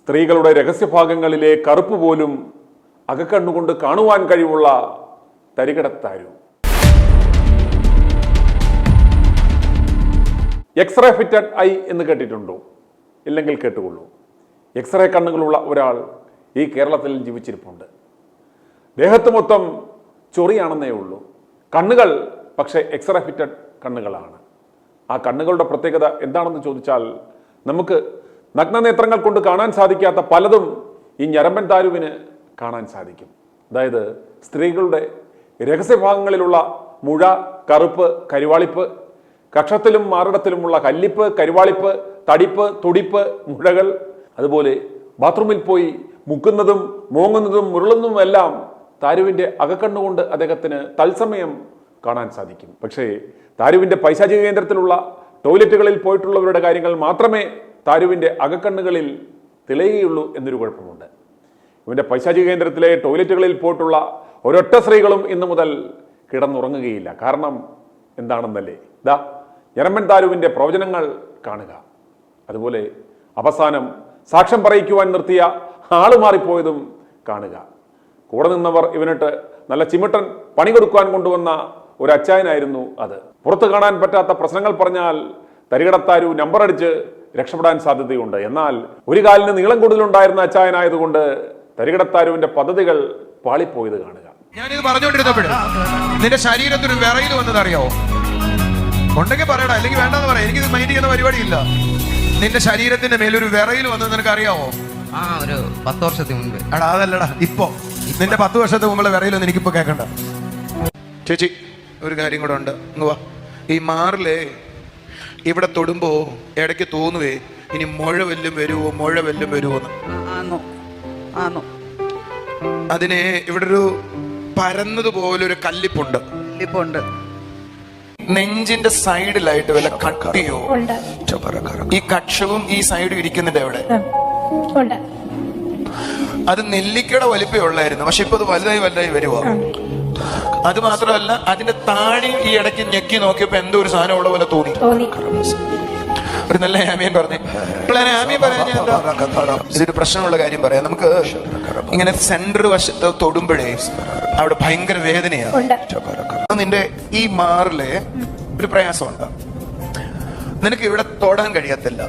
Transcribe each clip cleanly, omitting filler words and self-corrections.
സ്ത്രീകളുടെ രഹസ്യഭാഗങ്ങളിലെ കറുപ്പ് പോലും അകക്കണ്ണുകൊണ്ട് കാണുവാൻ കഴിവുള്ള തരികിടത്താരു. എക്സ്റേ ഫിറ്റഡ് ഐ എന്ന് കേട്ടിട്ടുണ്ടോ? ഇല്ലെങ്കിൽ കേട്ടുകൊള്ളൂ. എക്സ്റേ കണ്ണുകളുള്ള ഒരാൾ ഈ കേരളത്തിൽ ജീവിച്ചിരിപ്പുണ്ട്. ദേഹത്ത് മൊത്തം ചൊറിയാണെന്നേ ഉള്ളൂ. കണ്ണുകൾ പക്ഷേ എക്സ്റേ ഫിറ്റഡ് കണ്ണുകളാണ്. ആ കണ്ണുകളുടെ പ്രത്യേകത എന്താണെന്ന് ചോദിച്ചാൽ, നമുക്ക് നഗ്നനേത്രങ്ങൾ കൊണ്ട് കാണാൻ സാധിക്കാത്ത പലതും ഈ ഞരമ്പൻ താരുവിന് കാണാൻ സാധിക്കും. അതായത് സ്ത്രീകളുടെ രഹസ്യഭാഗങ്ങളിലുള്ള മുഴ, കറുപ്പ്, കരിവാളിപ്പ്, കക്ഷത്തിലും മാറിടത്തിലുമുള്ള കല്ലിപ്പ്, കരിവാളിപ്പ്, തടിപ്പ്, തുടിപ്പ്, മുഴകൾ, അതുപോലെ ബാത്റൂമിൽ പോയി മുക്കുന്നതും മോങ്ങുന്നതും മുരളുന്നതും എല്ലാം താരുവിൻ്റെ അകക്കണ്ണുകൊണ്ട് അദ്ദേഹത്തിന് തത്സമയം കാണാൻ സാധിക്കും. പക്ഷേ താരുവിൻ്റെ പൈശാചിക കേന്ദ്രത്തിലുള്ള ടോയ്ലറ്റുകളിൽ പോയിട്ടുള്ളവരുടെ കാര്യങ്ങൾ മാത്രമേ താരുവിൻ്റെ അകക്കണ്ണുകളിൽ തെളിയുകയുള്ളൂ എന്നൊരു കുഴപ്പമുണ്ട്. ഇവൻ്റെ പൈശാചിക കേന്ദ്രത്തിലെ ടോയ്ലറ്റുകളിൽ പോയിട്ടുള്ള ഒരൊറ്റ സ്ത്രീകളും ഇന്നു മുതൽ കിടന്നുറങ്ങുകയില്ല. കാരണം എന്താണെന്നല്ലേ? ദാ ഞരമ്പൻ താരുവിൻ്റെ പ്രവചനങ്ങൾ കാണുക. അതുപോലെ അവസാനം സാക്ഷ്യം പറയിക്കുവാൻ നിർത്തിയ ആള് മാറിപ്പോയതും കാണുക. കൂടെ നിന്നവർ ഇവനിട്ട് നല്ല ചിമിട്ടൻ പണി കൊടുക്കുവാൻ കൊണ്ടുവന്ന ഒരു അച്ചായനായിരുന്നു അത്. പുറത്തു കാണാൻ പറ്റാത്ത പ്രശ്നങ്ങൾ പറഞ്ഞാൽ തരികിടത്താരു നമ്പർ അടിച്ച് രക്ഷപ്പെടാൻ സാധ്യതയുണ്ട്. എന്നാൽ ഒരു കാലിന് നീളം കൂടുതലുണ്ടായിരുന്ന അച്ചായനായതുകൊണ്ട് തരികിടത്താരുവിന്റെ പദ്ധതികൾ പാളിപ്പോയത് കാണുക. ഞാനിത് പറഞ്ഞുകൊണ്ടിരുന്നപ്പോഴും നിന്റെ ശരീരത്തിന് വിറയിൽ വന്നതറിയാവോ? ഉണ്ടെങ്കിൽ പറയടാ, അല്ലെങ്കിൽ വേണ്ടെന്ന് പറയാം. എനിക്കിത് മൈൻഡ് ചെയ്യുന്ന പരിപാടിയില്ല. നിന്റെ ശരീരത്തിന്റെ മേലൊരു വിറയിൽ വന്നത് നിനക്ക് അറിയാവോ? ഒരു 10 വർഷത്തിന് മുൻപ്. എടാ അതല്ലടാ, ഇപ്പൊ നിന്റെ 10 വർഷത്തിന് മുമ്പുള്ള വിറയിലൊന്നും എനിക്കിപ്പോ കേൾക്കണ്ട. ചേച്ചി, ഒരു കാര്യം കൂടെ ഉണ്ട്. ഈ മാറിലേ ഇവിടെ തൊടുമ്പോ ഇടയ്ക്ക് തോന്നുവേ ഇനി മുഴ വല്ലും വരുമോന്ന്. അതിനെ ഇവിടെ ഒരു പരന്നതുപോലൊരു കല്ലിപ്പുണ്ട്. നെഞ്ചിന്റെ സൈഡിലായിട്ട് വല്ല കട്ടിയോ? ഈ കക്ഷവും ഈ സൈഡും ഇരിക്കുന്നുണ്ട് എവിടെ? അത് നെല്ലിക്കയുടെ വലിപ്പേ ഉള്ളായിരുന്നു. പക്ഷെ ഇപ്പൊ അത് വലുതായി വരുവോ? അത് മാത്രമല്ല, അതിന്റെ താഴെ ഈ ഇടയ്ക്ക് ഞെക്കി നോക്കിയപ്പോ എന്തോ ഒരു സാധനം ഉള്ള പോലെ തോന്നി. ഒരു നല്ല ആമീൻ പറഞ്ഞു. ആമീൻ പറയാൻ ഇതൊരു പ്രശ്നമുള്ള കാര്യം പറയാം. നമുക്ക് ഇങ്ങനെ സെന്റർ വശത്ത് തൊടുമ്പോഴേ അവിടെ ഭയങ്കര വേദനയാണ്. നിന്റെ ഈ മാറിലെ ഒരു പ്രയാസമുണ്ട്. നിനക്ക് ഇവിടെ തൊടാൻ കഴിയത്തില്ല.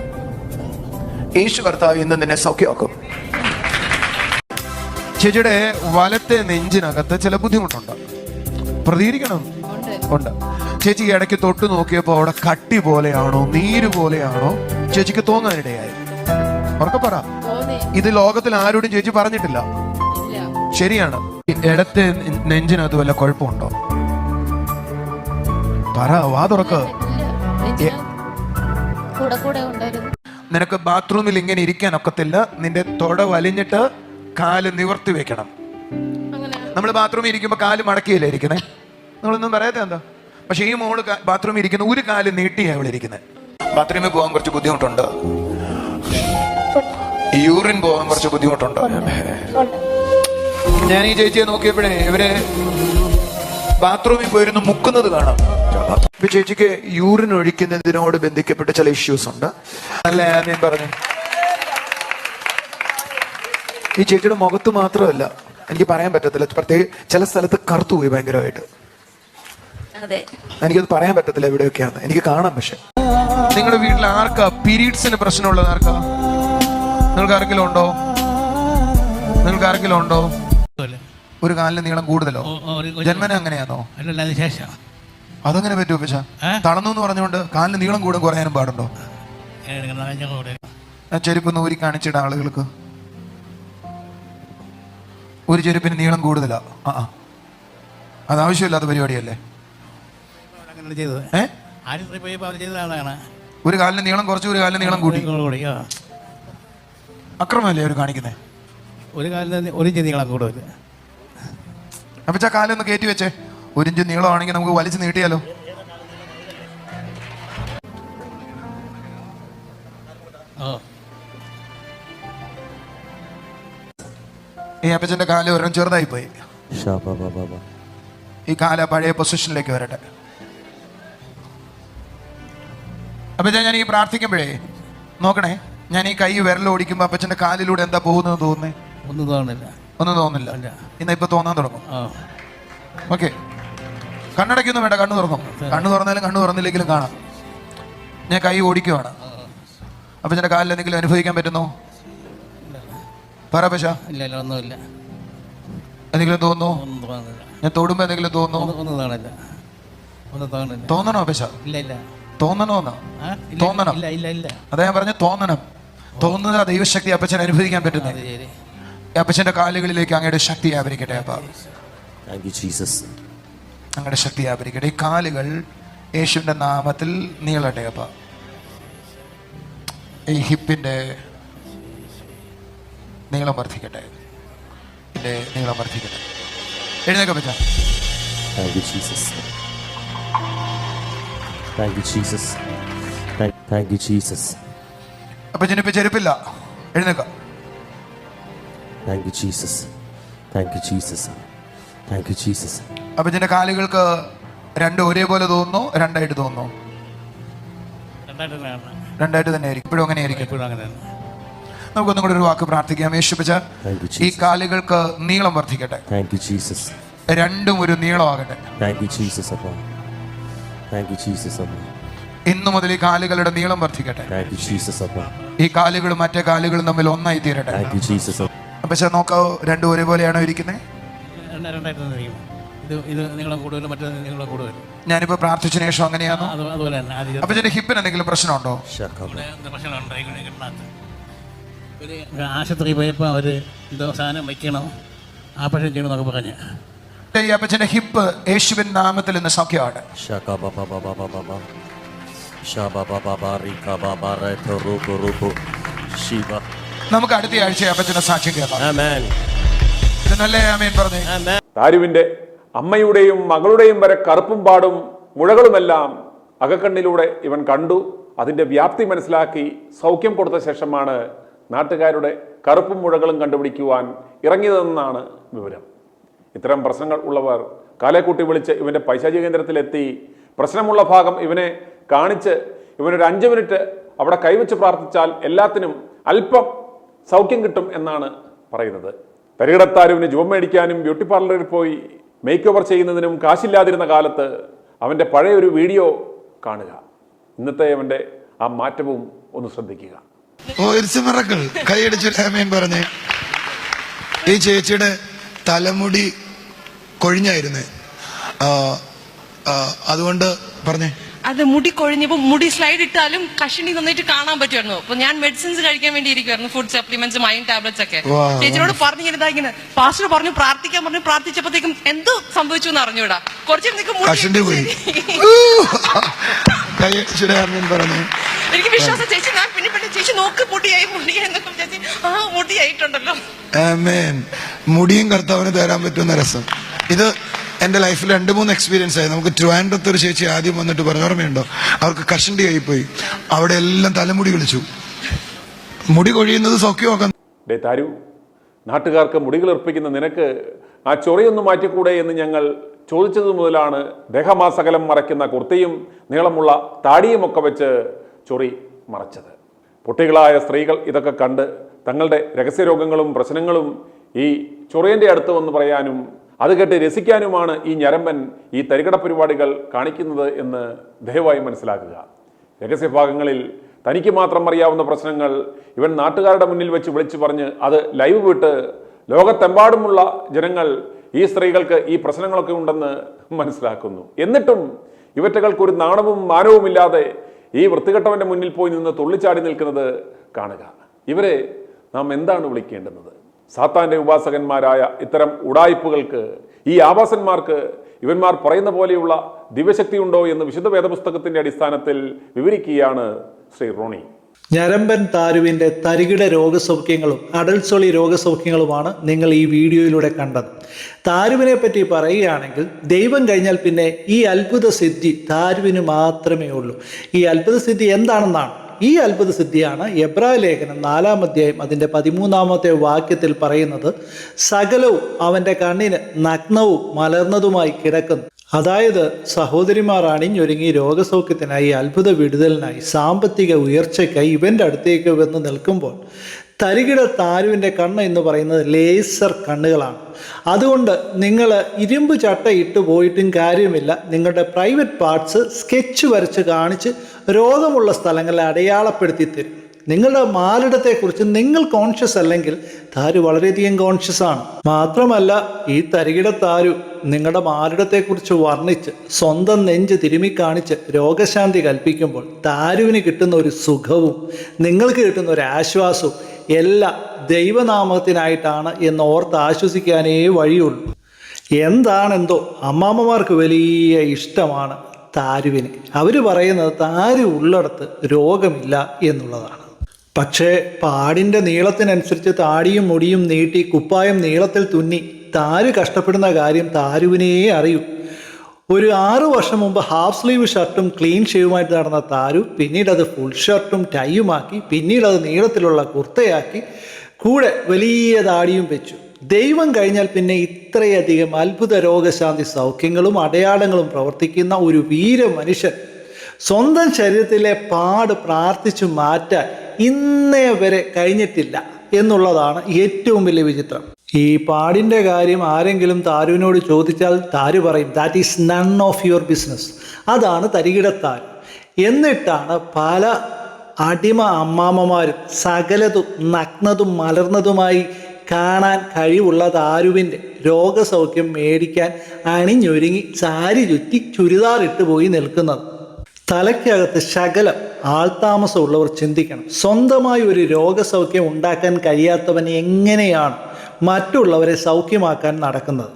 യേശു കർത്താവ് ഇന്ന് നിന്നെ സൗഖ്യമാക്കും. ചേച്ചിയുടെ വലത്തെ നെഞ്ചിനകത്ത് ചില ബുദ്ധിമുട്ടുണ്ട്. പ്രതികരിക്കണം ഉണ്ട്. ചേച്ചി ഇടയ്ക്ക് തൊട്ട് നോക്കിയപ്പോ അവിടെ കട്ടി പോലെയാണോ നീര് പോലെയാണോ ചേച്ചിക്ക് തോന്നാനിടയായി? ഉറക്കെ പറ. ഇത് ലോകത്തിൽ ആരോടും ചേച്ചി പറഞ്ഞിട്ടില്ല. ശരിയാണ്. ഇടത്തെ നെഞ്ചിനകത്ത് വല്ല കുഴപ്പമുണ്ടോ? പറ, വാ തുറക്ക്. നിനക്ക് ബാത്റൂമിൽ ഇങ്ങനെ ഇരിക്കാൻ ഒക്കത്തില്ല. നിന്റെ തൊട വലിഞ്ഞിട്ട് കാല് നിവർത്തി വെക്കണം. നമ്മൾ ബാത്റൂമിൽ ഇരിക്കുമ്പോ കാല് മടക്കിയല്ലേ ഇരിക്കണേ? നമ്മളൊന്നും പറയാത്ത എന്താ? പക്ഷെ ഈ മോള് ബാത്റൂമിൽ ഇരിക്കുന്ന ഒരു കാല് നീട്ടിയാ അവൾ ഇരിക്കുന്നത്. ബാത്റൂമിൽ പോകാൻ കുറച്ച് ബുദ്ധിമുട്ടുണ്ട്. യൂറിൻ പോകാൻ കുറച്ച് ബുദ്ധിമുട്ടുണ്ട്. ഞാൻ ഈ ചേച്ചിയെ നോക്കിയപ്പോഴേ ഇവര് ബാത്റൂമിൽ പോയിരുന്നു മുക്കുന്നത് കാണാം. ഇപ്പൊ ചേച്ചിക്ക് യൂറിൻ ഒഴിക്കുന്നതിനോട് ബന്ധിക്കപ്പെട്ട ചില ഇഷ്യൂസ് ഉണ്ട് അല്ലേ? ഞാൻ പറഞ്ഞു. ഈ ചേച്ചിയുടെ മുഖത്ത് മാത്രമല്ല, എനിക്ക് പറയാൻ പറ്റത്തില്ല. പ്രത്യേകിച്ച് ചില സ്ഥലത്ത് കറുത്തുപോയി ഭയങ്കരമായിട്ട്. എനിക്കത് പറയാൻ പറ്റത്തില്ല എവിടെയൊക്കെയാണ്. എനിക്ക് കാണാം. പക്ഷെ നിങ്ങളുടെ വീട്ടിൽ ആർക്കാ പീരീഡ്സിന് പ്രശ്നമുള്ളത്? ആർക്കാ? നിങ്ങൾക്ക് ആർക്കെങ്കിലും ഉണ്ടോ? ഒരു കാലിന് നീളം കൂടുതലോ? ജന്മന അങ്ങനെയാണോ? അതങ്ങനെ പറ്റുമോ? പക്ഷെ തളർന്നു എന്ന് പറഞ്ഞുകൊണ്ട് കാലിന് നീളം കൂടെ കുറയാനും പാടുണ്ടോ? ചെരുപ്പൊന്ന് ഊരി കാണിച്ചിട ആളുകൾക്ക്. ഒരു ചെരുപ്പിന് നീളം കൂടുതലാ. അത് ആവശ്യമില്ലാത്ത പരിപാടിയല്ലേ? ഒരു കാലിന് നീളം കുറച്ച്, ഒരു കാലിന് നീളം കൂട്ടി. അക്രമല്ലേ അവർ കാണിക്കുന്നേ? ഒരു കാലിന് 1 ഇഞ്ച് നീളം കൂടുതൽ. അപ്പൊ കാലൊന്ന് കയറ്റി വെച്ചേ. 1 ഇഞ്ച് നീളമാണെങ്കിൽ നമുക്ക് വലിച്ചു നീട്ടിയാലോ? ഈ അപ്പച്ചന്റെ കാല് ഒരെണ്ണം ചെറുതായി പോയി. ഈ കാല പഴയ പൊസിഷനിലേക്ക് വരട്ടെ. അപ്പൊ ഞാൻ ഈ പ്രാർത്ഥിക്കുമ്പോഴേ നോക്കണേ, ഞാൻ ഈ കൈ വിരൽ ഓടിക്കുമ്പോ അപ്പച്ചന്റെ കാലിലൂടെ എന്താ പോകുന്നത് തോന്നുന്നേ? ഒന്നും തോന്നില്ല. ഒന്നും തോന്നില്ല. ഇല്ല. ഇന്ന് ഇപ്പൊ തോന്നാൻ തുടങ്ങും. ആ ഓക്കെ, കണ്ണടയ്ക്കൊന്നും വേണ്ട, കണ്ണു തുറന്നു. കണ്ണു തുറന്നാലും കണ്ണു തുറന്നില്ലെങ്കിലും കാണാം. ഞാൻ കൈ ഓടിക്കുവാണ്. അപ്പച്ചന്റെ കാലിൽ എന്തെങ്കിലും അനുഭവിക്കാൻ പറ്റുന്നോ? പറ പശ. ഇല്ല ഇല്ല ഒന്നുമില്ല. എന്തെങ്കിലും തോന്നുന്നു? ഒന്നും തോന്നുന്നില്ല. ഞാൻ തൊടുമ്പോ എന്തെങ്കിലും തോന്നുന്നു? ഒന്നും തോന്നില്ല. ഒന്നും തോന്നില്ല. തോന്നണോ പശ? ഇല്ല ഇല്ല. തോന്നണോന്നാ? ആ? ഇല്ല, തോന്നണം. ഇല്ല ഇല്ല ഇല്ല. അതാ ഞാൻ പറഞ്ഞ തോന്നണം. തോന്നുന്ന ദൈവശക്തി അപ്പച്ചൻ അനുഭവിക്കാൻ പറ്റുന്നത്. അത് ശരി. അപ്പച്ചന്റെ കാലുകളിലേക്ക് അങ്ങയുടെ ശക്തി വ്യാപരിക്കട്ടെ. അപ്പ അങ്ങയുടെ ശക്തി വ്യാപരിക്കട്ടെ. ഈ കാലുകൾ യേശുവിന്റെ നാമത്തിൽ നീളട്ടെ. അപ്പ ഈ ഹിപ്പിന്റെ നീളം വർദ്ധിക്കട്ടെ. ഇതിന്റെ നീളം വർദ്ധിക്കട്ടെ. എഴുന്നേക്കാൻ പറ്റാ. Thank you, Jesus. Thank you, Jesus. Thank you, Jesus. അപ്പച്ചനിപ്പോ ചെരുപ്പില്ല. എഴുന്നേക്കാം. Thank you, Jesus. Thank you, Jesus. Thank you, Jesus. അപ്പച്ചന്റെ കാലുകൾക്ക് രണ്ടും ഒരേപോലെ തോന്നുന്നു? രണ്ടായിട്ട് തോന്നുന്നു? രണ്ടായിട്ട് തന്നെയാണ്. രണ്ടായിട്ട് തന്നെ ആയിരിക്കും. ഇപ്പോഴും അങ്ങനെ ആയിരിക്കും. എപ്പോഴും അങ്ങനെ തന്നെ. നമുക്കൊന്നും കൂടി ഒരു വാക്ക് പ്രാർത്ഥിക്കാം. യേശുപ്പച്ച, Thank you, ഈ Jesus. കാലുകൾക്ക് നീളം വർദ്ധിക്കട്ടെ. Thank you, Jesus. രണ്ടും ഒരു നീളമാകട്ടെ. Thank you, Jesus. Abba. Thank you, Jesus. Abba. ഇന്നു മുതൽ ഈ കാലുകളുടെ നീളം വർദ്ധിക്കട്ടെ. Thank you, Jesus. Abba. ഈ കാലുകളും മറ്റേ കാലുകളും തമ്മിൽ ഒന്നായി തീരട്ടെ. Thank you, Jesus. Abba. പക്ഷെ നോക്കാവോ, രണ്ടും ഒരേപോലെയാണോ ഇരിക്കുന്നത്? രണ്ടായിട്ട് തന്നെ ഇരിക്കും. ഇത് നീളം കൂടുതലും മറ്റേ നീളം കൂടുതലും. ഞാനിപ്പോ പ്രാർത്ഥിച്ച ശേഷം അങ്ങനെയാണോ? അതുപോലെ തന്നെ. ആദ്യം അപ്പൊ ഇതിന്റെ ഹിപ്പിന് എന്തെങ്കിലും പ്രശ്നമുണ്ടോ? Shakaba. പ്രശ്നമുണ്ട്. ഒരു ആശുപത്രി പോയപ്പോൾ അവർ എന്തോ സാധനം വയ്ക്കണം, ആപറേഷൻ ചെയ്യണമെന്നൊക്കെ പറഞ്ഞ്. ഈ അപ്പച്ചന്റെ ഹിപ്പ് യേശുവിൻ നാമത്തിൽ ഇന്ന് സൗഖ്യമാണ്. Shakaba baba baba baba. Shaba baba barika baba reto rubu rubu. Shiva. നമുക്ക് അടുത്ത ആഴ്ച അപ്പച്ചന്റെ സാക്ഷ്യം കേൾക്കാം. Amen. ഇത് നല്ല ആമേൻ പറഞ്ഞേ. Amen. താരുവിൻ്റെ അമ്മയുടെയും മകളുടെയും വരെ കറുപ്പും പാടും മുഴകളുമെല്ലാം അകക്കണ്ണിലൂടെ ഇവൻ കണ്ടു. അതിൻ്റെ വ്യാപ്തി മനസ്സിലാക്കി സൗഖ്യം കൊടുത്ത ശേഷമാണ് നാട്ടുകാരുടെ കറുപ്പും മുഴകളും കണ്ടുപിടിക്കുവാൻ ഇറങ്ങിയതെന്നാണ് വിവരം. ഇത്തരം പ്രശ്നങ്ങൾ ഉള്ളവർ കാലേക്കൂട്ടി വിളിച്ച് ഇവൻ്റെ പൈശാചിക കേന്ദ്രത്തിലെത്തി പ്രശ്നമുള്ള ഭാഗം ഇവനെ കാണിച്ച് ഇവനൊരു 5 മിനിറ്റ് അവിടെ കൈവച്ച് പ്രാർത്ഥിച്ചാൽ എല്ലാത്തിനും അല്പം സൗഖ്യം കിട്ടും എന്നാണ് പറയുന്നത്. തരികിടത്താരുവിന് ജോബ് മേടിക്കാനും ബ്യൂട്ടി പാർലറിൽ പോയി മേക്ക് ഓവർ ചെയ്യുന്നതിനും കാശില്ലാതിരുന്ന കാലത്ത് അവൻ്റെ പഴയ ഒരു വീഡിയോ കാണുക. ഇന്നത്തെ അവൻ്റെ ആ മാറ്റവും ഒന്ന് ശ്രദ്ധിക്കുക. കൈയടിച്ചു ആമേൻ പറഞ്ഞേ. ഈ ചേച്ചിയുടെ തലമുടി കൊഴിഞ്ഞായിരുന്നേ, അതുകൊണ്ട് പറഞ്ഞേ. അത് മുടി കൊഴിഞ്ഞപ്പോൾ മുടി സ്ലൈഡ് ഇട്ടാലും കഷണ്ടി നന്നായിട്ട് കാണാൻ പറ്റുമായിരുന്നു. അപ്പൊ ഞാൻ മെഡിസിൻസ് കഴിക്കാൻ വേണ്ടി ഇരിക്കുവായിരുന്നു, ഫുഡ് സപ്ലിമെന്റ്സ്, അയൺ ടാബ്ലറ്റ്സ് ഒക്കെ. ചേച്ചിയോട് പറഞ്ഞു ഇങ്ങനെ പാസ്റ്റർ പറഞ്ഞു പ്രാർത്ഥിക്കാൻ പറഞ്ഞു. പ്രാർത്ഥിച്ചപ്പോഴത്തേക്കും എന്തോ സംഭവിച്ചു എന്ന് അറിഞ്ഞൂടാ. കുറച്ച് എനിക്ക് വിശ്വാസം. ചേച്ചി ഞാൻ പിന്നെ ചേച്ചി നോക്ക് മുടിയായി എന്നൊക്കെ ചേച്ചി മുടിയായിട്ടുണ്ടല്ലോ. മുടിയും കർത്താവിന് തരാൻ പറ്റുന്ന രസം. ഇത് എന്റെ ലൈഫിൽ 2-3 എക്സ്പീരിയൻസ് ആയി. നമുക്ക് ട്രിവാൻഡ്രത്ത് ഒരു ചേച്ചി ആദ്യം വന്നിട്ട് പറഞ്ഞു, ഓർമ്മയുണ്ടോ? അവർക്ക് കഷണ്ടി ആയിപ്പോയി. അവിടെ എല്ലാം തലമുടി കളിച്ചു. മുടി കൊഴിയുന്നത് സൗഖ്യമാക്കാൻ. താരു, നാട്ടുകാർക്ക് മുടികൾ അർപ്പിക്കുന്ന നിനക്ക് ആ ചൊറിയൊന്ന് മാറ്റിക്കൂടെ എന്ന് ഞങ്ങൾ ചോദിച്ചതു മുതലാണ് ദേഹമാസകലം മറയ്ക്കുന്ന കുർത്തിയും നീളമുള്ള താടിയുമൊക്കെ വെച്ച് ചൊറി മറച്ചത്. കുട്ടികളായ സ്ത്രീകൾ ഇതൊക്കെ കണ്ട് തങ്ങളുടെ രഹസ്യരോഗങ്ങളും പ്രശ്നങ്ങളും ഈ ചൊറിയൻ്റെ അടുത്ത് വന്ന് പറയാനും അത് കേട്ട് രസിക്കാനുമാണ് ഈ ഞരമ്പൻ ഈ തരികട പരിപാടികൾ കാണിക്കുന്നത് എന്ന് ദയവായി മനസ്സിലാക്കുക. രഹസ്യഭാഗങ്ങളിൽ തനിക്ക് മാത്രം അറിയാവുന്ന പ്രശ്നങ്ങൾ ഇവൻ നാട്ടുകാരുടെ മുന്നിൽ വെച്ച് വിളിച്ചു പറഞ്ഞ് അത് ലൈവ് വിട്ട് ലോകത്തെമ്പാടുമുള്ള ജനങ്ങൾ ഈ സ്ത്രീകൾക്ക് ഈ പ്രശ്നങ്ങളൊക്കെ ഉണ്ടെന്ന് മനസ്സിലാക്കുന്നു. എന്നിട്ടും ഇവറ്റകൾക്കൊരു നാണവും മാനവുമില്ലാതെ ഈ വൃത്തികെട്ടവന്റെ മുന്നിൽ പോയി നിന്ന് തുള്ളിച്ചാടി നിൽക്കുന്നത് കാണുക. ഇവരെ നാം എന്താണ് വിളിക്കേണ്ടുന്നത്? സാത്താന്റെ ഉപാസകന്മാരായ ഇത്തരം ഉടായിപ്പുകൾക്ക്, ഈ ആവാസന്മാർക്ക് ഇവന്മാർ പറയുന്ന പോലെയുള്ള ദിവ്യശക്തി ഉണ്ടോ എന്ന് വിശുദ്ധ വേദപുസ്തകത്തിന്റെ അടിസ്ഥാനത്തിൽ വിവരിക്കുകയാണ് ശ്രീ റോണി. ഞരമ്പൻ താരുവിൻ്റെ തരികിട രോഗസൗഖ്യങ്ങളും അടൽസൊളി രോഗസൗഖ്യങ്ങളുമാണ് നിങ്ങൾ ഈ വീഡിയോയിലൂടെ കണ്ടത്. താരുവിനെ പറ്റി പറയുകയാണെങ്കിൽ ദൈവം കഴിഞ്ഞാൽ പിന്നെ ഈ അത്ഭുത സിദ്ധി താരുവിന് മാത്രമേ ഉള്ളൂ. ഈ അത്ഭുത സിദ്ധി എന്താണെന്നാണ്? ഈ അത്ഭുത സിദ്ധിയാണ് എബ്രായ ലേഖനം 4-ാം അധ്യായം അതിൻ്റെ 13-ാമത്തെ വാക്യത്തിൽ പറയുന്നത്, സകലവും അവൻ്റെ കണ്ണിന് നഗ്നവും മലർന്നതുമായി കിടക്കുന്നു, അതായത് സഹോദരിമാർ അണിഞ്ഞൊരുങ്ങി രോഗസൗഖ്യത്തിനായി, അത്ഭുത വിടുതലിനായി, സാമ്പത്തിക ഉയർച്ചയ്ക്കായി ഇവൻ്റെ അടുത്തേക്ക് വന്ന് നിൽക്കുമ്പോൾ തരികിട താരുവിൻ്റെ കണ്ണ് എന്ന് പറയുന്നത് ലേസർ കണ്ണുകളാണ്. അതുകൊണ്ട് നിങ്ങൾ ഇരുമ്പ് ചട്ട ഇട്ട് പോയിട്ടും കാര്യമില്ല. നിങ്ങളുടെ പ്രൈവറ്റ് പാർട്സ് സ്കെച്ച് വരച്ച് കാണിച്ച് രോഗമുള്ള സ്ഥലങ്ങളെ അടയാളപ്പെടുത്തി തരും. നിങ്ങളുടെ മാരടത്തെക്കുറിച്ച് നിങ്ങൾ കോൺഷ്യസ് അല്ലെങ്കിൽ താരു വളരെയധികം കോൺഷ്യസ് ആണ്. മാത്രമല്ല ഈ തരികിട താരു നിങ്ങളുടെ മാരടത്തെക്കുറിച്ച് വർണ്ണിച്ച് സ്വന്തം നെഞ്ച് തിരുമിക്കാണിച്ച് രോഗശാന്തി കൽപ്പിക്കുമ്പോൾ താരുവിന് കിട്ടുന്ന ഒരു സുഖവും നിങ്ങൾക്ക് കിട്ടുന്ന ഒരു ആശ്വാസവും എല്ലാം ദൈവനാമത്തിനായിട്ടാണ് എന്ന് ഓർത്ത് ആശ്വസിക്കാനേ വഴിയുള്ളൂ. എന്താണെന്തോ അമ്മാമ്മമാർക്ക് വലിയ ഇഷ്ടമാണ് താരുവിന്. അവർ പറയുന്നത് താരു ഉള്ളിടത്ത് രോഗമില്ല എന്നുള്ളതാണ്. പക്ഷേ പാടിൻ്റെ നീളത്തിനനുസരിച്ച് താടിയും മുടിയും നീട്ടി കുപ്പായം നീളത്തിൽ തുന്നി താരു കഷ്ടപ്പെടുന്ന കാര്യം താരുവിനേ അറിയൂ. ഒരു 6 വർഷം മുമ്പ് ഹാഫ് സ്ലീവ് ഷർട്ടും ക്ലീൻ ഷേവുമായിട്ട് നടന്ന താരു പിന്നീട് അത് ഫുൾ ഷർട്ടും ടൈയുമാക്കി, പിന്നീട് അത് നീളത്തിലുള്ള കുർത്തയാക്കി, കൂടെ വലിയ താടിയും വെച്ചു. ദൈവം കഴിഞ്ഞാൽ പിന്നെ ഇത്രയധികം അത്ഭുത രോഗശാന്തി സൗഖ്യങ്ങളും അടയാളങ്ങളും പ്രവർത്തിക്കുന്ന ഒരു വീര മനുഷ്യൻ സ്വന്തം ശരീരത്തിലെ പാട് പ്രാർത്ഥിച്ചു മാറ്റാൻ ഇന്നേ വരെ കഴിഞ്ഞിട്ടില്ല എന്നുള്ളതാണ് ഏറ്റവും വലിയ വിചിത്രം. ഈ പാടിൻ്റെ കാര്യം ആരെങ്കിലും താരുവിനോട് ചോദിച്ചാൽ താരു പറയും, that is none of your business. അതാണ് തരികിടത്താരു. എന്നിട്ടാണ് പല അടിമ അമ്മാമ്മമാരും സകലതും നഗ്നതും മലർന്നതുമായി കാണാൻ കഴിവുള്ള താരുവിൻ്റെ രോഗസൗഖ്യം മേടിക്കാൻ അണിഞ്ഞൊരുങ്ങി സാരി ചുറ്റി ചുരിദാറിട്ട് പോയി നിൽക്കുന്നത്. തലയ്ക്കകത്ത് ശകലം ആൾതാമസമുള്ളവർ ചിന്തിക്കണം, സ്വന്തമായി ഒരു രോഗസൗഖ്യം ഉണ്ടാക്കാൻ കഴിയാത്തവൻ എങ്ങനെയാണ് മറ്റുള്ളവരെ സൗഖ്യമാക്കാൻ നടക്കുന്നത്?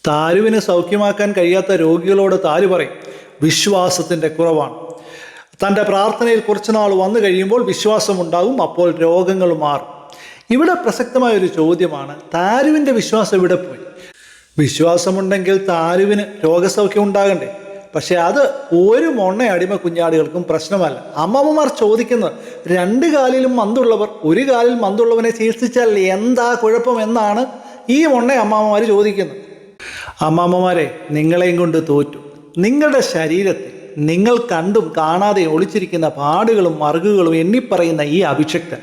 താരുവിന് സൗഖ്യമാക്കാൻ കഴിയാത്ത രോഗികളോട് താരു പറയും, വിശ്വാസത്തിൻ്റെ കുറവാണ്. തൻ്റെ പ്രാർത്ഥനയിൽ കുറച്ചുനാൾ വന്നു കഴിയുമ്പോൾ വിശ്വാസമുണ്ടാകും, അപ്പോൾ രോഗങ്ങൾ മാറും. ഇവിടെ പ്രസക്തമായ ഒരു ചോദ്യമാണ്, താരുവിൻ്റെ വിശ്വാസം ഇവിടെ പോയി? വിശ്വാസമുണ്ടെങ്കിൽ താരുവിന് രോഗസൗഖ്യം ഉണ്ടാകണ്ടേ? പക്ഷെ അത് ഒരു മൊണ്ണ അടിമ കുഞ്ഞാടുകൾക്കും പ്രശ്നമല്ല. അമ്മമ്മമാർ ചോദിക്കുന്നത്, 2 കാലിലും മന്തുള്ളവർ 1 കാലിൽ മന്തുള്ളവനെ ചികിത്സിച്ചാൽ എന്താ കുഴപ്പമെന്നാണ് ഈ മൊണ്ണ അമ്മാമ്മമാർ ചോദിക്കുന്നത്. അമ്മാമ്മമാരെ, നിങ്ങളെയും കൊണ്ട് തോറ്റു. നിങ്ങളുടെ ശരീരത്തിൽ നിങ്ങൾ കണ്ടും കാണാതെ ഒളിച്ചിരിക്കുന്ന പാടുകളും മറുകുകളും എണ്ണിപ്പറയുന്ന ഈ അഭിഷക്തൻ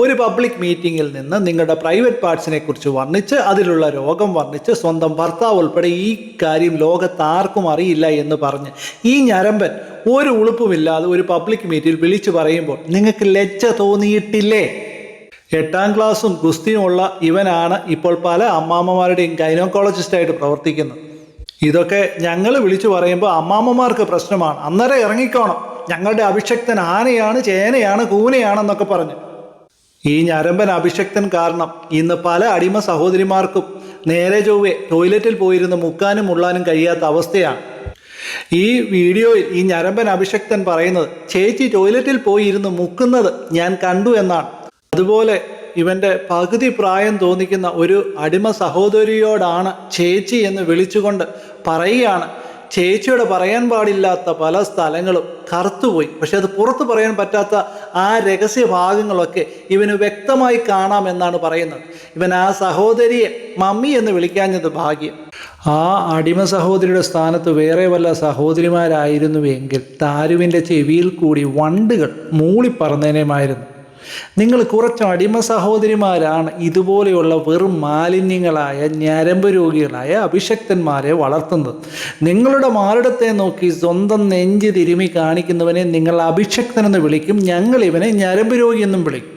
ഒരു പബ്ലിക് മീറ്റിങ്ങിൽ നിന്ന് നിങ്ങളുടെ പ്രൈവറ്റ് പാർട്സിനെ കുറിച്ച് വർണ്ണിച്ച്, അതിലുള്ള രോഗം വർണ്ണിച്ച്, സ്വന്തം ഭർത്താവ് ഉൾപ്പെടെ ഈ കാര്യം ലോകത്താർക്കും അറിയില്ല എന്ന് പറഞ്ഞ് ഈ ഞരമ്പൻ ഒരു ഉളുപ്പുമില്ലാതെ ഒരു പബ്ലിക് മീറ്റിൽ വിളിച്ചു പറയുമ്പോൾ നിങ്ങൾക്ക് ലജ്ജ തോന്നിയിട്ടില്ലേ? 8ാം ക്ലാസ്സും ഗുസ്തിയുമുള്ള ഇവനാണ് ഇപ്പോൾ പല അമ്മാമ്മമാരുടെയും ഗൈനോക്കോളജിസ്റ്റായിട്ട് പ്രവർത്തിക്കുന്നത്. ഇതൊക്കെ ഞങ്ങൾ വിളിച്ചു പറയുമ്പോൾ അമ്മാമ്മമാർക്ക് പ്രശ്നമാണ്. അന്നേരം ഇറങ്ങിക്കോണം, ഞങ്ങളുടെ അഭിഷക്തൻ ആനയാണ്, ചേനയാണ്, കൂനയാണെന്നൊക്കെ പറഞ്ഞു. ഈ ഞരമ്പൻ അഭിഷക്തൻ കാരണം ഇന്ന് പല അടിമ സഹോദരിമാർക്കും നേരെ ചൊവ്വേ ടോയ്ലറ്റിൽ പോയിരുന്ന് മുക്കാനും മുള്ളാനും കഴിയാത്ത അവസ്ഥയാണ്. ഈ വീഡിയോയിൽ ഈ ഞരമ്പൻ അഭിഷക്തൻ പറയുന്നത്, ചേച്ചി ടോയ്ലറ്റിൽ പോയി ഇരുന്ന് മുക്കുന്നത് ഞാൻ കണ്ടു എന്നാണ്. അതുപോലെ ഇവൻ്റെ പകുതി പ്രായം തോന്നിക്കുന്ന ഒരു അടിമ സഹോദരിയോടാണ് ചേച്ചി എന്ന് വിളിച്ചുകൊണ്ട് പറയുകയാണ്, ചേച്ചിയോട് പറയാൻ പാടില്ലാത്ത പല സ്ഥലങ്ങളും കറുത്തുപോയി, പക്ഷെ അത് പുറത്ത് പറയാൻ പറ്റാത്ത ആ രഹസ്യ ഭാഗങ്ങളൊക്കെ ഇവന് വ്യക്തമായി കാണാമെന്നാണ് പറയുന്നത്. ഇവൻ ആ സഹോദരിയെ മമ്മി എന്ന് വിളിക്കാഞ്ഞത് ഭാഗ്യം. ആ അടിമ സഹോദരിയുടെ സ്ഥാനത്ത് വേറെ വല്ല സഹോദരിമാരായിരുന്നുവെങ്കിൽ താരുവിൻ്റെ ചെവിയിൽ കൂടി വണ്ടുകൾ മൂളിപ്പറന്നേനേമായിരുന്നു. നിങ്ങൾ കുറച്ച് അടിമ സഹോദരിമാരാണ് ഇതുപോലെയുള്ള വെറും മാലിന്യങ്ങളായ ഞരമ്പ് രോഗികളായ അഭിഷക്തന്മാരെ വളർത്തുന്നത്. നിങ്ങളുടെ മാറിടത്തെ നോക്കി സ്വന്തം നെഞ്ച് തിരുമി കാണിക്കുന്നവനെ നിങ്ങൾ അഭിഷക്തനെന്ന് വിളിക്കും, ഞങ്ങൾ ഇവനെ ഞരമ്പ് രോഗി എന്നും വിളിക്കും.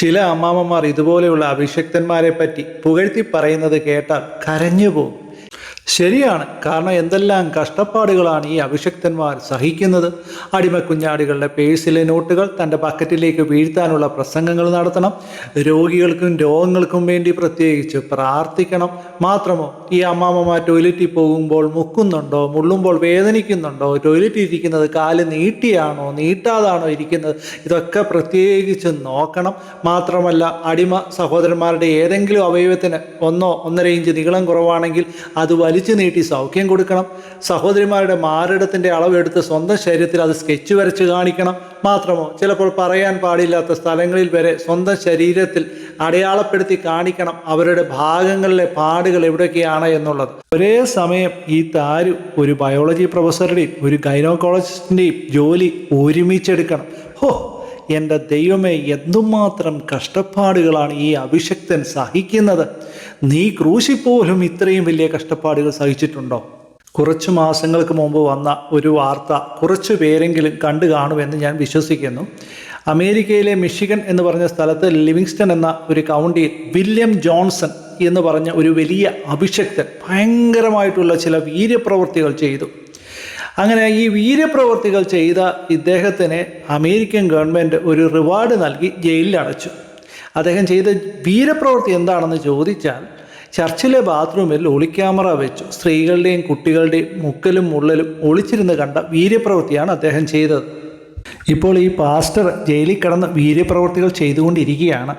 ചില അമ്മാമ്മമാർ ഇതുപോലെയുള്ള അഭിഷക്തന്മാരെ പറ്റി പുകഴ്ത്തി പറയുന്നത് കേട്ടാൽ കരഞ്ഞു പോകും. ശരിയാണ്, കാരണം എന്തെല്ലാം കഷ്ടപ്പാടുകളാണ് ഈ അഭിഷക്തന്മാർ സഹിക്കുന്നത്. അടിമക്കുഞ്ഞാടുകളുടെ പേഴ്സിലെ നോട്ടുകൾ തൻ്റെ ബക്കറ്റിലേക്ക് വീഴ്ത്താനുള്ള പ്രസംഗങ്ങൾ നടത്തണം, രോഗികൾക്കും രോഗങ്ങൾക്കും വേണ്ടി പ്രത്യേകിച്ച് പ്രാർത്ഥിക്കണം. മാത്രമോ ഈ അമ്മാമ്മമാർ ടോയ്ലറ്റിൽ പോകുമ്പോൾ മുക്കുന്നുണ്ടോ, മുള്ളുമ്പോൾ വേദനിക്കുന്നുണ്ടോ, ടോയ്ലറ്റിൽ ഇരിക്കുന്നത് കാല് നീട്ടിയാണോ നീട്ടാതാണോ ഇരിക്കുന്നത്, ഇതൊക്കെ പ്രത്യേകിച്ച് നോക്കണം. മാത്രമല്ല അടിമ സഹോദരന്മാരുടെ ഏതെങ്കിലും അവയവത്തിന് 1-1.5 ഇഞ്ച് നീളം കുറവാണെങ്കിൽ അത് വലിച്ചു വലിച്ചു നീട്ടി സൗഖ്യം കൊടുക്കണം. സഹോദരിമാരുടെ മാറിടത്തിൻ്റെ അളവെടുത്ത് സ്വന്തം ശരീരത്തിൽ അത് സ്കെച്ച് വരച്ച് കാണിക്കണം. മാത്രമോ ചിലപ്പോൾ പറയാൻ പാടില്ലാത്ത സ്ഥലങ്ങളിൽ വരെ സ്വന്തം ശരീരത്തിൽ അടയാളപ്പെടുത്തി കാണിക്കണം അവരുടെ ഭാഗങ്ങളിലെ പാടുകൾ എവിടെയൊക്കെയാണ് എന്നുള്ളത്. ഒരേ സമയം ഈ താരു ഒരു ബയോളജി പ്രൊഫസറുടെയും ഒരു ഗൈനോക്കോളജിസ്റ്റിൻ്റെയും ജോലി ഒരുമിച്ചെടുക്കണം. ഹോ, എൻ്റെ ദൈവമേ, എന്തുമാത്രം കഷ്ടപ്പാടുകളാണ് ഈ അഭിഷക്തൻ സഹിക്കുന്നത്. നീ ക്രൂശിൽ പോലും ഇത്രയും വലിയ കഷ്ടപ്പാടുകൾ സഹിച്ചിട്ടുണ്ടോ? കുറച്ച് മാസങ്ങൾക്ക് മുമ്പ് വന്ന ഒരു വാർത്ത കുറച്ച് പേരെങ്കിലും കണ്ടു കാണുമെന്ന് ഞാൻ വിശ്വസിക്കുന്നു. അമേരിക്കയിലെ മിഷിഗൺ എന്ന് പറഞ്ഞ സ്ഥലത്ത് ലിവിങ്സ്റ്റൺ എന്ന ഒരു കൗണ്ടിയിൽ വില്യം ജോൺസൺ എന്ന് പറഞ്ഞ ഒരു വലിയ അഭിഷക്തൻ ഭയങ്കരമായിട്ടുള്ള ചില വീര്യപ്രവൃത്തികൾ ചെയ്തു. അങ്ങനെ ഈ വീര്യപ്രവൃത്തികൾ ചെയ്ത ഇദ്ദേഹത്തിന് അമേരിക്കൻ ഗവൺമെൻറ് ഒരു റിവാർഡ് നൽകി ജയിലിൽ അടച്ചു. അദ്ദേഹം ചെയ്ത വീരപ്രവൃത്തി എന്താണെന്ന് ചോദിച്ചാൽ, ചർച്ചിലെ ബാത്റൂമിൽ ഒളിക്യാമറ വെച്ചു സ്ത്രീകളുടെയും കുട്ടികളുടെയും മുക്കലും മുള്ളലും ഒളിച്ചിരുന്ന് കണ്ട വീര്യപ്രവൃത്തിയാണ് അദ്ദേഹം ചെയ്തത്. ഇപ്പോൾ ഈ പാസ്റ്റർ ജയിലിൽ കിടന്ന് വീര്യപ്രവൃത്തികൾ ചെയ്തുകൊണ്ടിരിക്കുകയാണ്.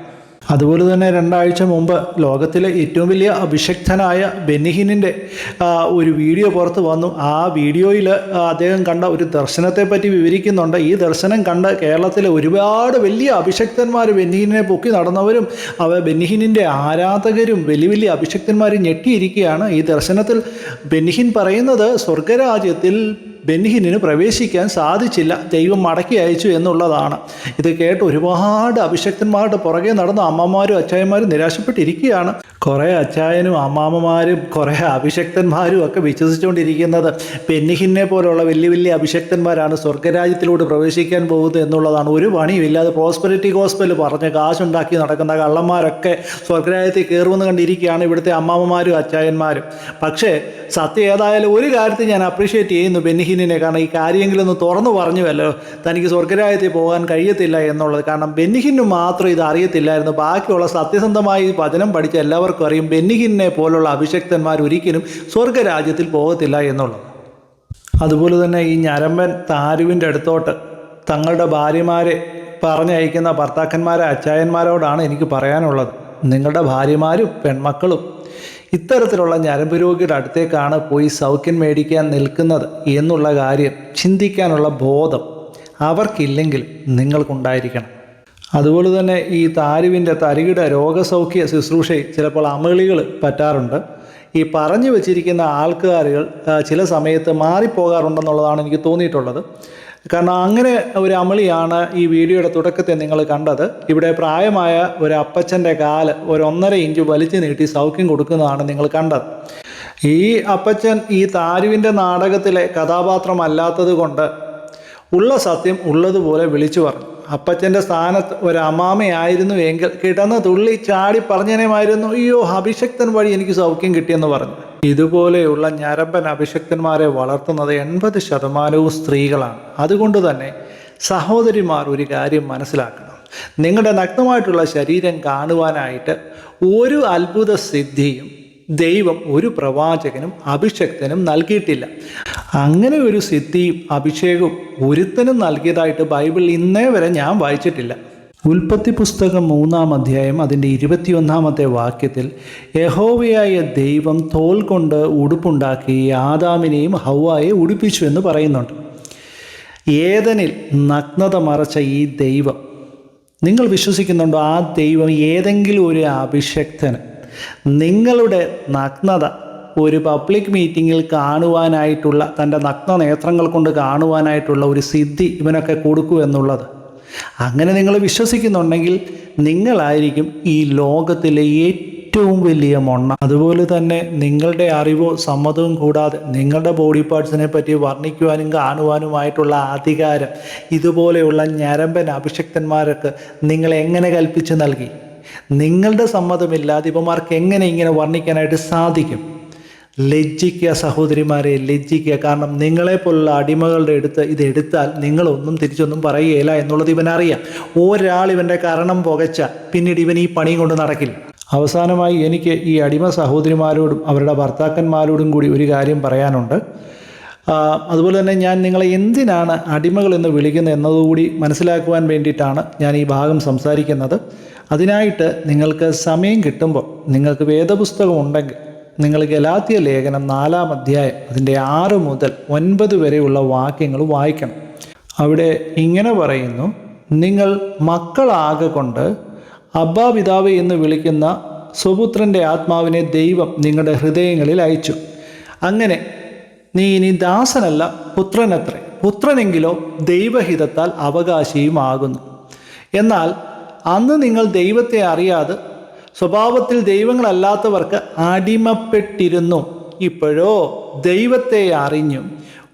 അതുപോലെ തന്നെ 2 ആഴ്ച മുമ്പ് ലോകത്തിലെ ഏറ്റവും വലിയ അഭിഷക്തനായ ബെന്നിഹിനിൻ്റെ ഒരു വീഡിയോ പുറത്ത് വന്നു. ആ വീഡിയോയിൽ അദ്ദേഹം കണ്ട ഒരു ദർശനത്തെ പറ്റി വിവരിക്കുന്നുണ്ട്. ഈ ദർശനം കണ്ട് കേരളത്തിലെ ഒരുപാട് വലിയ അഭിഷക്തന്മാർ, ബെന്നിഹിനെ പൊക്കി നടന്നവരും ബെന്നിഹിനിൻ്റെ ആരാധകരും വലിയ വലിയ അഭിഷക്തന്മാരും ഞെട്ടിയിരിക്കുകയാണ്. ഈ ദർശനത്തിൽ ബെന്നിഹിൻ പറയുന്നത് സ്വർഗരാജ്യത്തിൽ ബെന്നിഹിനിന് പ്രവേശിക്കാൻ സാധിച്ചില്ല, ദൈവം മടക്കി അയച്ചു എന്നുള്ളതാണ്. ഇത് കേട്ട് ഒരുപാട് അഭിഷക്തന്മാരുടെ പുറകെ നടന്ന അമ്മമാരും അച്ചായന്മാരും നിരാശപ്പെട്ടിരിക്കുകയാണ്. കുറേ അച്ചായനും അമ്മാമ്മമാരും കുറേ അഭിഷക്തന്മാരും ഒക്കെ വിശ്വസിച്ചുകൊണ്ടിരിക്കുന്നത് ബെന്നിഹിനെ പോലുള്ള വലിയ വലിയ അഭിഷക്തന്മാരാണ് സ്വർഗരാജ്യത്തിലൂടെ പ്രവേശിക്കാൻ പോകുന്നത് എന്നുള്ളതാണ്. ഒരു പണിയുമില്ലാതെ പ്രോസ്പെരിറ്റി ഗോസ്പൽ പറഞ്ഞ് കാശുണ്ടാക്കി നടക്കുന്ന കള്ളന്മാരൊക്കെ സ്വർഗരാജ്യത്തിൽ കയറുമെന്ന് കണ്ടിരിക്കുകയാണ് ഇവിടുത്തെ അമ്മാമ്മമാരും അച്ചായന്മാരും. പക്ഷേ സത്യം ഏതായാലും ഒരു കാര്യത്തിൽ ഞാൻ അപ്രീഷിയേറ്റ് ചെയ്യുന്നു ബെന്നിഹിനെ. കാരണം ഈ കാര്യമെങ്കിലും ഒന്ന് തുറന്നു പറഞ്ഞുവല്ലോ തനിക്ക് സ്വർഗരാജ്യത്തിൽ പോകാൻ കഴിയത്തില്ല എന്നുള്ളത്. കാരണം ബെന്നിഹിന് മാത്രം ഇത് അറിയത്തില്ലായിരുന്നു. ബാക്കിയുള്ള സത്യസന്ധമായി വചനം പഠിച്ച എല്ലാവർക്കും അറിയും ബെന്നിഹിനെ പോലുള്ള അഭിഷക്തന്മാർ ഒരിക്കലും സ്വർഗരാജ്യത്തിൽ പോകത്തില്ല എന്നുള്ളത്. അതുപോലെ തന്നെ ഈ ഞരമ്പൻ താരുവിൻ്റെ അടുത്തോട്ട് തങ്ങളുടെ ഭാര്യമാരെ പറഞ്ഞയക്കുന്ന ഭർത്താക്കന്മാരെ അച്ചായന്മാരോടാണ് എനിക്ക് പറയാനുള്ളത്. നിങ്ങളുടെ ഭാര്യമാരും പെൺമക്കളും ഇത്തരത്തിലുള്ള ഞരമ്പ് രോഗിയുടെ അടുത്തേക്കാണ് പോയി സൗഖ്യം മേടിക്കാൻ നിൽക്കുന്നത് എന്നുള്ള കാര്യം ചിന്തിക്കാനുള്ള ബോധം അവർക്കില്ലെങ്കിൽ നിങ്ങൾക്കുണ്ടായിരിക്കണം. അതുപോലെ തന്നെ ഈ താരുവിൻ്റെ തരികിട രോഗസൗഖ്യ ശുശ്രൂഷയിൽ ചിലപ്പോൾ അമളികൾ പറ്റാറുണ്ട്. ഈ പറഞ്ഞു വച്ചിരിക്കുന്ന ആൾക്കാരുകൾ ചില സമയത്ത് മാറിപ്പോകാറുണ്ടെന്നുള്ളതാണ് എനിക്ക് തോന്നിയിട്ടുള്ളത്. കാരണം അങ്ങനെ ഒരു അമളിയാണ് ഈ വീഡിയോയുടെ തുടക്കത്തിൽ നിങ്ങൾ കണ്ടത്. ഇവിടെ പ്രായമായ ഒരു അപ്പച്ചൻ്റെ കാല് 1.5 ഇഞ്ച് വലിച്ചു നീട്ടി സൗഖ്യം കൊടുക്കുന്നതാണ് നിങ്ങൾ കണ്ടത്. ഈ അപ്പച്ചൻ ഈ താരുവിൻ്റെ നാടകത്തിലെ കഥാപാത്രമല്ലാത്തത് കൊണ്ട് ഉള്ള സത്യം ഉള്ളതുപോലെ വിളിച്ചു പറഞ്ഞു. അപ്പച്ചൻ്റെ സ്ഥാനത്ത് ഒരു അമ്മാമയായിരുന്നു എങ്കിൽ കിടന്ന് തുള്ളി ചാടി പറഞ്ഞേനുമായിരുന്നു, അയ്യോ അഭിഷക്തൻ വഴി എനിക്ക് സൗഖ്യം കിട്ടിയെന്ന് പറഞ്ഞു. ഇതുപോലെയുള്ള ഞരമ്പൻ അഭിഷക്തന്മാരെ വളർത്തുന്നത് 80% സ്ത്രീകളാണ്. അതുകൊണ്ട് തന്നെ സഹോദരിമാർ ഒരു കാര്യം മനസ്സിലാക്കണം. നിങ്ങളുടെ നഗ്നമായിട്ടുള്ള ശരീരം കാണുവാനായിട്ട് ഒരു അത്ഭുത സിദ്ധിയും ദൈവം ഒരു പ്രവാചകനും അഭിഷക്തനും നൽകിയിട്ടില്ല. അങ്ങനെ ഒരു സിദ്ധിയും അഭിഷേകവും ഒരുത്തനും നൽകിയതായിട്ട് ബൈബിളിൽ ഇന്നേ വരെ ഞാൻ വായിച്ചിട്ടില്ല. ഉൽപ്പത്തി പുസ്തകം 3-ാം അധ്യായം അതിൻ്റെ 21-ാമത്തെ വാക്യത്തിൽ യഹോവയായ ദൈവം തോൽ കൊണ്ട് ഉടുപ്പുണ്ടാക്കി ആദാമിനെയും ഹവ്വായെ ഉടുപ്പിച്ചു എന്ന് പറയുന്നുണ്ട്. ഏദനിൽ നഗ്നത മറച്ച ഈ ദൈവം, നിങ്ങൾ വിശ്വസിക്കുന്നുണ്ടോ ആ ദൈവം ഏതെങ്കിലും ഒരു അഭിഷക്തന് നിങ്ങളുടെ നഗ്നത ഒരു പബ്ലിക് മീറ്റിങ്ങിൽ കാണുവാനായിട്ടുള്ള, തൻ്റെ നഗ്ന നേത്രങ്ങൾ കൊണ്ട് കാണുവാനായിട്ടുള്ള ഒരു സിദ്ധി ഇവനൊക്കെ കൊടുക്കൂ എന്നുള്ളത്? അങ്ങനെ നിങ്ങൾ വിശ്വസിക്കുന്നുണ്ടെങ്കിൽ നിങ്ങളായിരിക്കും ഈ ലോകത്തിലെ ഏറ്റവും വലിയ മൊണ്ണ. അതുപോലെ തന്നെ നിങ്ങളുടെ അറിവോ സമ്മതവും കൂടാതെ നിങ്ങളുടെ ബോഡി പാർട്സിനെ പറ്റി വർണ്ണിക്കുവാനും കാണുവാനുമായിട്ടുള്ള അധികാരം ഇതുപോലെയുള്ള ഞരമ്പൻ അഭിഷക്തന്മാർക്ക് നിങ്ങൾ എങ്ങനെ കൽപ്പിച്ച് നൽകി? നിങ്ങളുടെ സമ്മതമില്ലാതെ ഇവന്മാർക്ക് എങ്ങനെ ഇങ്ങനെ വർണ്ണിക്കാനായിട്ട് സാധിക്കും? ലജ്ജിക്കുക സഹോദരിമാരെ, ലജ്ജിക്കുക. കാരണം നിങ്ങളെപ്പോലുള്ള അടിമകളുടെ അടുത്ത് ഇതെടുത്താൽ നിങ്ങളൊന്നും തിരിച്ചൊന്നും പറയുകയില്ല എന്നുള്ളത് ഇവനറിയാം. ഒരാൾ ഇവൻ്റെ കരണം പുകച്ച പിന്നീട് ഇവൻ ഈ പണിയും കൊണ്ട് നടക്കില്ല. അവസാനമായി എനിക്ക് ഈ അടിമ സഹോദരിമാരോടും അവരുടെ ഭർത്താക്കന്മാരോടും കൂടി ഒരു കാര്യം പറയാനുണ്ട്. അതുപോലെ തന്നെ ഞാൻ നിങ്ങളെ എന്തിനാണ് അടിമകൾ എന്ന് വിളിക്കുന്നത് എന്നതുകൂടി മനസ്സിലാക്കുവാൻ വേണ്ടിയിട്ടാണ് ഞാൻ ഈ ഭാഗം സംസാരിക്കുന്നത്. അതിനായിട്ട് നിങ്ങൾക്ക് സമയം കിട്ടുമ്പോൾ നിങ്ങൾക്ക് വേദപുസ്തകം ഉണ്ടെങ്കിൽ നിങ്ങൾ ഗലാത്യ ലേഖനം 4-ാം അധ്യായം അതിൻ്റെ 6 മുതൽ 9 വരെയുള്ള വാക്യങ്ങൾ വായിക്കണം. അവിടെ ഇങ്ങനെ പറയുന്നു, നിങ്ങൾ മക്കളാകൊണ്ട് അബ്ബാ പിതാവ് എന്ന് വിളിക്കുന്ന സ്വപുത്രൻ്റെ ആത്മാവിനെ ദൈവം നിങ്ങളുടെ ഹൃദയങ്ങളിൽ അയച്ചു. അങ്ങനെ നീ ഇനി ദാസനല്ല പുത്രനത്രേ, പുത്രനെങ്കിലോ ദൈവഹിതത്താൽ അവകാശിയുമാകുന്നു. എന്നാൽ അന്ന് നിങ്ങൾ ദൈവത്തെ അറിയാതെ സ്വഭാവത്തിൽ ദൈവങ്ങളല്ലാത്തവർക്ക് അടിമപ്പെട്ടിരുന്നു. ഇപ്പോഴോ ദൈവത്തെ അറിഞ്ഞും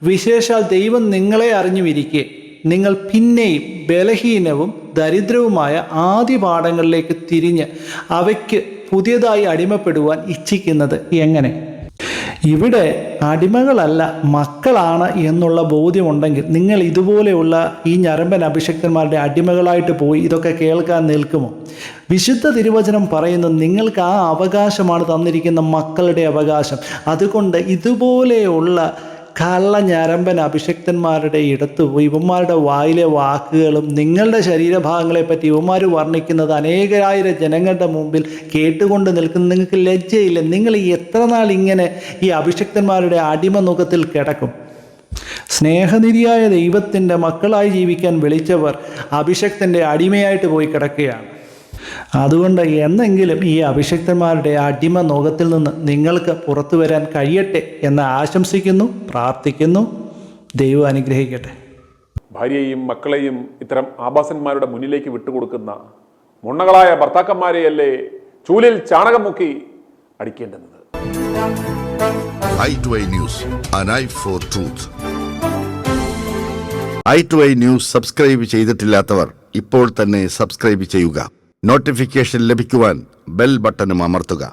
വിശേഷാൽ ദൈവം നിങ്ങളെ അറിഞ്ഞുമിരിക്കെ നിങ്ങൾ പിന്നെയും ബലഹീനവും ദരിദ്രവുമായ ആദ്യ പാഠങ്ങളിലേക്ക് തിരിഞ്ഞ് അവയ്ക്ക് പുതിയതായി അടിമപ്പെടുവാൻ ഇച്ഛിക്കുന്നത് എങ്ങനെ? ഇവിടെ അടിമകളല്ല മക്കളാണ് എന്നുള്ള ബോധ്യമുണ്ടെങ്കിൽ നിങ്ങൾ ഇതുപോലെയുള്ള ഈ ഞരമ്പൻ അഭിഷക്തന്മാരുടെ അടിമകളായിട്ട് പോയി ഇതൊക്കെ കേൾക്കാൻ നിൽക്കുമോ? വിശുദ്ധ തിരുവചനം പറയുന്നു, നിങ്ങൾക്ക് ആ അവകാശമാണ് തന്നിരിക്കുന്ന മക്കളുടെ അവകാശം. അതുകൊണ്ട് ഇതുപോലെയുള്ള കള്ള ഞരമ്പൻ അഭിഷക്തന്മാരുടെ ഇടത്ത് പോയി ഇവന്മാരുടെ വായിലെ വാക്കുകളും നിങ്ങളുടെ ശരീരഭാഗങ്ങളെപ്പറ്റി ഇവന്മാർ വർണ്ണിക്കുന്നത് അനേകായിരം ജനങ്ങളുടെ മുമ്പിൽ കേട്ടുകൊണ്ട് നിൽക്കുന്ന നിങ്ങൾക്ക് ലജ്ജയില്ല? നിങ്ങൾ എത്ര നാൾ ഇങ്ങനെ ഈ അഭിഷക്തന്മാരുടെ അടിമനുഖത്തിൽ കിടക്കും? സ്നേഹനിധിയായ ദൈവത്തിൻ്റെ മക്കളായി ജീവിക്കാൻ വിളിച്ചവർ അഭിഷക്തൻ്റെ അടിമയായിട്ട് പോയി കിടക്കുകയാണ്. അതുകൊണ്ട് എന്നെങ്കിലും ഈ അഭിഷക്തന്മാരുടെ അടിമ നോകത്തിൽ നിന്ന് നിങ്ങൾക്ക് പുറത്തു വരാൻ കഴിയട്ടെ എന്ന് ആശംസിക്കുന്നു, പ്രാർത്ഥിക്കുന്നു. ദൈവം അനുഗ്രഹിക്കട്ടെ. ഭാര്യയെയും മക്കളെയും ഇത്തരം ആഭാസന്മാരുടെ മുന്നിലേക്ക് വിട്ടുകൊടുക്കുന്ന മുണ്ണകളായ ഭർത്താക്കന്മാരെയല്ലേ ചൂലിൽ ചാണകം മുക്കി അടിക്കേണ്ടുന്നത്. i2i News, an eye for truth. i2i News subscribe ചെയ്തിട്ടില്ലാത്തവർ ഇപ്പോൾ തന്നെ സബ്സ്ക്രൈബ് ചെയ്യുക. നോട്ടിഫിക്കേഷൻ ലഭിക്കുവാൻ ബെൽ ബട്ടണും അമർത്തുക.